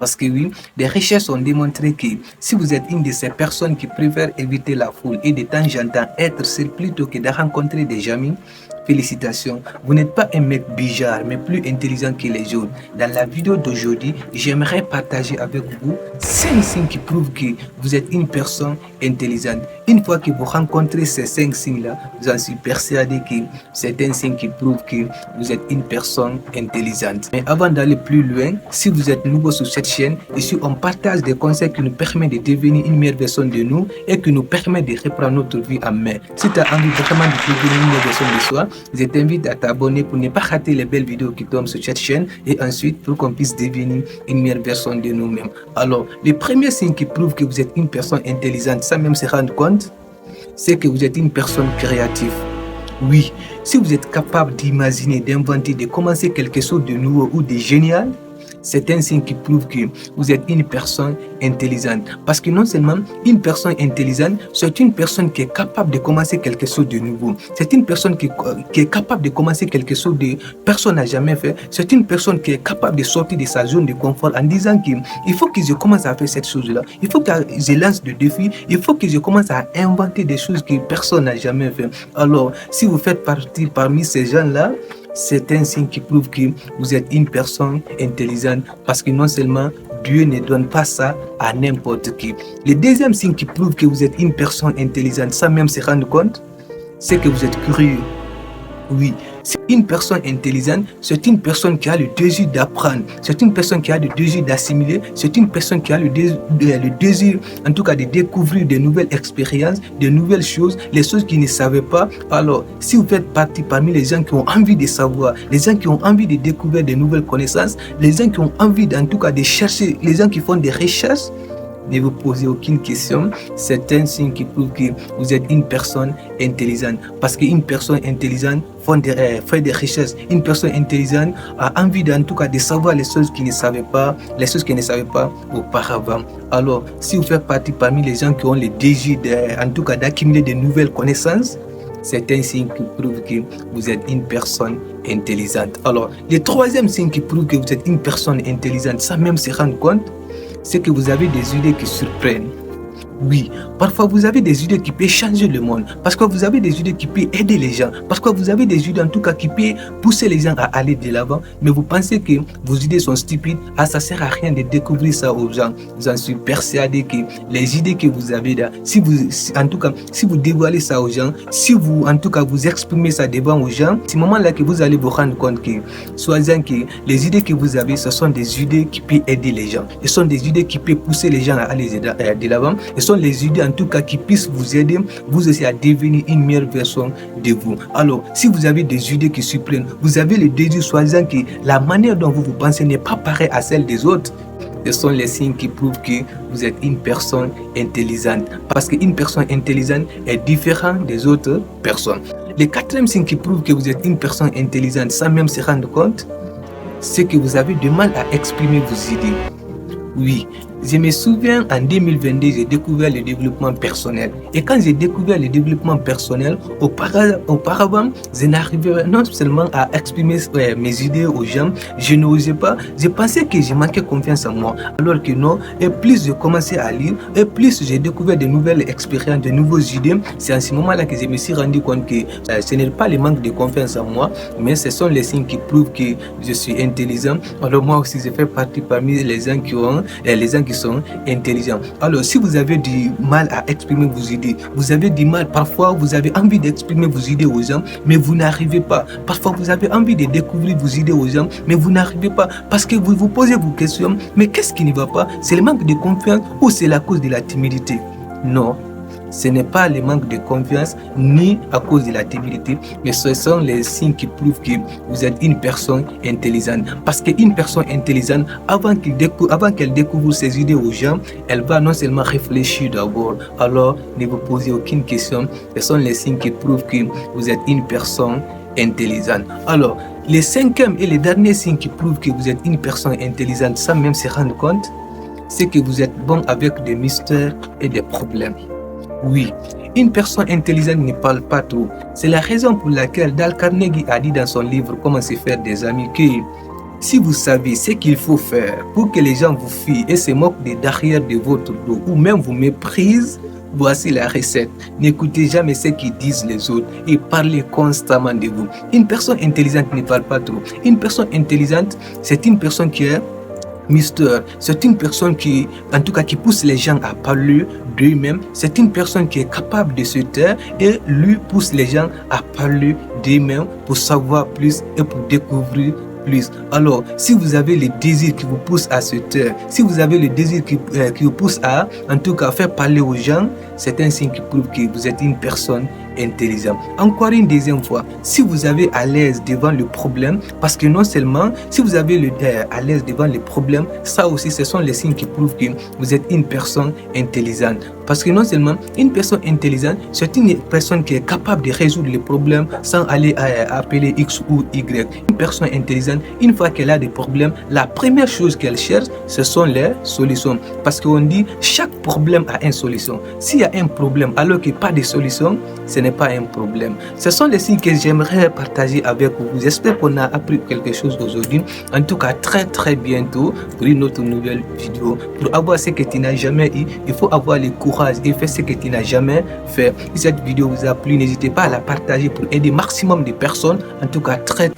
Parce que oui, des recherches ont démontré que si vous êtes une de ces personnes qui préfèrent éviter la foule et de temps en temps être seul plutôt que de rencontrer des amis, félicitations, vous n'êtes pas un mec bizarre, mais plus intelligent que les autres. Dans la vidéo d'aujourd'hui, j'aimerais partager avec vous 5 signes qui prouvent que vous êtes une personne intelligente. Une fois que vous rencontrez ces 5 signes-là, j'en suis persuadé que c'est un signe qui prouve que vous êtes une personne intelligente. Mais avant d'aller plus loin, si vous êtes nouveau sur cette chaîne, ici on partage des conseils qui nous permettent de devenir une meilleure version de nous et qui nous permettent de reprendre notre vie en main. Si tu as envie vraiment de devenir une meilleure version de soi, je t'invite à t'abonner pour ne pas rater les belles vidéos qui tombent sur cette chaîne et ensuite pour qu'on puisse devenir une meilleure version de nous-mêmes. Alors, le premier signe qui prouve que vous êtes une personne intelligente sans même se rendre compte, c'est que vous êtes une personne créative. Oui, si vous êtes capable d'imaginer, d'inventer, de commencer quelque chose de nouveau ou de génial, c'est un signe qui prouve que vous êtes une personne intelligente. Parce que non seulement une personne intelligente, c'est une personne qui est capable de commencer quelque chose de nouveau. C'est une personne qui est capable de commencer quelque chose que personne n'a jamais fait. C'est une personne qui est capable de sortir de sa zone de confort en disant qu'il faut que je commence à faire cette chose-là. Il faut que je lance des défis. Il faut que je commence à inventer des choses que personne n'a jamais fait. Alors, si vous faites partie parmi ces gens-là, c'est un signe qui prouve que vous êtes une personne intelligente parce que non seulement Dieu ne donne pas ça à n'importe qui. Le deuxième signe qui prouve que vous êtes une personne intelligente sans même se rendre compte, c'est que vous êtes curieux. Oui, c'est une personne intelligente, c'est une personne qui a le désir d'apprendre, c'est une personne qui a le désir d'assimiler, c'est une personne qui a le désir, en tout cas, de découvrir de nouvelles expériences, de nouvelles choses, les choses qu'ils ne savaient pas. Alors, si vous faites partie parmi les gens qui ont envie de savoir, les gens qui ont envie de découvrir de nouvelles connaissances, les gens qui ont envie, en tout cas, de chercher, les gens qui font des recherches, ne vous posez aucune question, c'est un signe qui prouve que vous êtes une personne intelligente. Parce qu'une personne intelligente fait des recherches. Une personne intelligente a envie en tout cas de savoir les choses qu'il ne savait pas, auparavant. Alors, si vous faites partie parmi les gens qui ont le désir en tout cas d'accumuler de nouvelles connaissances, c'est un signe qui prouve que vous êtes une personne intelligente. Alors, le troisième signe qui prouve que vous êtes une personne intelligente sans même se rendre compte, c'est que vous avez des idées qui surprennent. Oui, parfois vous avez des idées qui peuvent changer le monde. Parce que vous avez des idées qui peuvent aider les gens. Parce que vous avez des idées en tout cas qui peuvent pousser les gens à aller de l'avant. Mais vous pensez que vos idées sont stupides. Ah, ça sert à rien de découvrir ça aux gens. J'en suis persuadé que les idées que vous avez là, si vous dévoilez ça aux gens, si vous en tout cas vous exprimez ça devant aux gens, c'est ce moment-là que vous allez vous rendre compte que, soi-disant que les idées que vous avez, ce sont des idées qui peuvent aider les gens. Ce sont des idées qui peuvent pousser les gens à aller de l'avant. Ce sont les idées en tout cas qui puissent vous aider, vous aussi, à devenir une meilleure version de vous. Alors, si vous avez des idées qui surprennent, vous avez le désir, soi-disant que la manière dont vous pensez n'est pas pareille à celle des autres, ce sont les signes qui prouvent que vous êtes une personne intelligente. Parce qu'une personne intelligente est différente des autres personnes. Le quatrième signe qui prouve que vous êtes une personne intelligente sans même se rendre compte, c'est que vous avez du mal à exprimer vos idées. Oui, je me souviens en 2022, j'ai découvert le développement personnel. Et quand j'ai découvert le développement personnel, auparavant, je n'arrivais non seulement à exprimer mes idées aux gens, je n'osais pas. Je pensais que je manquais confiance en moi. Alors que non, et plus je commençais à lire, et plus j'ai découvert de nouvelles expériences, de nouvelles idées, c'est à ce moment-là que je me suis rendu compte que ce n'est pas le manque de confiance en moi, mais ce sont les signes qui prouvent que je suis intelligent. Alors moi aussi, je fais partie parmi les gens qui sont intelligents. Alors, si vous avez du mal à exprimer vos idées, vous avez du mal, parfois vous avez envie d'exprimer vos idées aux gens, mais vous n'arrivez pas. Parfois vous avez envie de découvrir vos idées aux gens, mais vous n'arrivez pas parce que vous vous posez vos questions. Mais qu'est-ce qui ne va pas? C'est le manque de confiance ou c'est la cause de la timidité? Non. Ce n'est pas le manque de confiance ni à cause de la timidité, mais ce sont les signes qui prouvent que vous êtes une personne intelligente. Parce qu'une personne intelligente, avant qu'elle découvre ses idées aux gens, elle va non seulement réfléchir d'abord. Alors, ne vous posez aucune question. Ce sont les signes qui prouvent que vous êtes une personne intelligente. Alors, le cinquième et le dernier signe qui prouve que vous êtes une personne intelligente sans même se rendre compte, c'est que vous êtes bon avec des mystères et des problèmes. Oui, une personne intelligente ne parle pas trop. C'est la raison pour laquelle Dale Carnegie a dit dans son livre Comment se faire des amis que Si vous savez ce qu'il faut faire pour que les gens vous fuient et se moquent de derrière de votre dos ou même vous méprisent, voici la recette. N'écoutez jamais ce qu'ils disent les autres et parlez constamment de vous. Une personne intelligente ne parle pas trop. Une personne intelligente, c'est une personne qui est Mister, c'est une personne qui, en tout cas, qui pousse les gens à parler d'eux-mêmes. C'est une personne qui est capable de se taire et lui pousse les gens à parler d'eux-mêmes pour savoir plus et pour découvrir plus. Alors, si vous avez le désir qui vous pousse à se taire, si vous avez le désir qui vous pousse à, en tout cas, faire parler aux gens, c'est un signe qui prouve que vous êtes une personne intelligente. Encore une deuxième fois, si vous avez à l'aise devant le problème, parce que non seulement si vous avez à l'aise devant les problèmes, ça aussi ce sont les signes qui prouvent que vous êtes une personne intelligente. Parce que non seulement une personne intelligente, c'est une personne qui est capable de résoudre les problèmes sans aller appeler X ou Y. Une personne intelligente, une fois qu'elle a des problèmes, la première chose qu'elle cherche, ce sont les solutions. Parce qu'on dit chaque problème a une solution. S'il y a un problème alors qu'il n'y a pas de solution, ce n'est pas un problème. Ce sont les signes que j'aimerais partager avec vous. J'espère qu'on a appris quelque chose aujourd'hui. En tout cas, très bientôt pour une autre nouvelle vidéo. Pour avoir ce que tu n'as jamais eu, il faut avoir le courage et faire ce que tu n'as jamais fait. Si cette vidéo vous a plu, n'hésitez pas à la partager pour aider maximum de personnes. En tout cas, très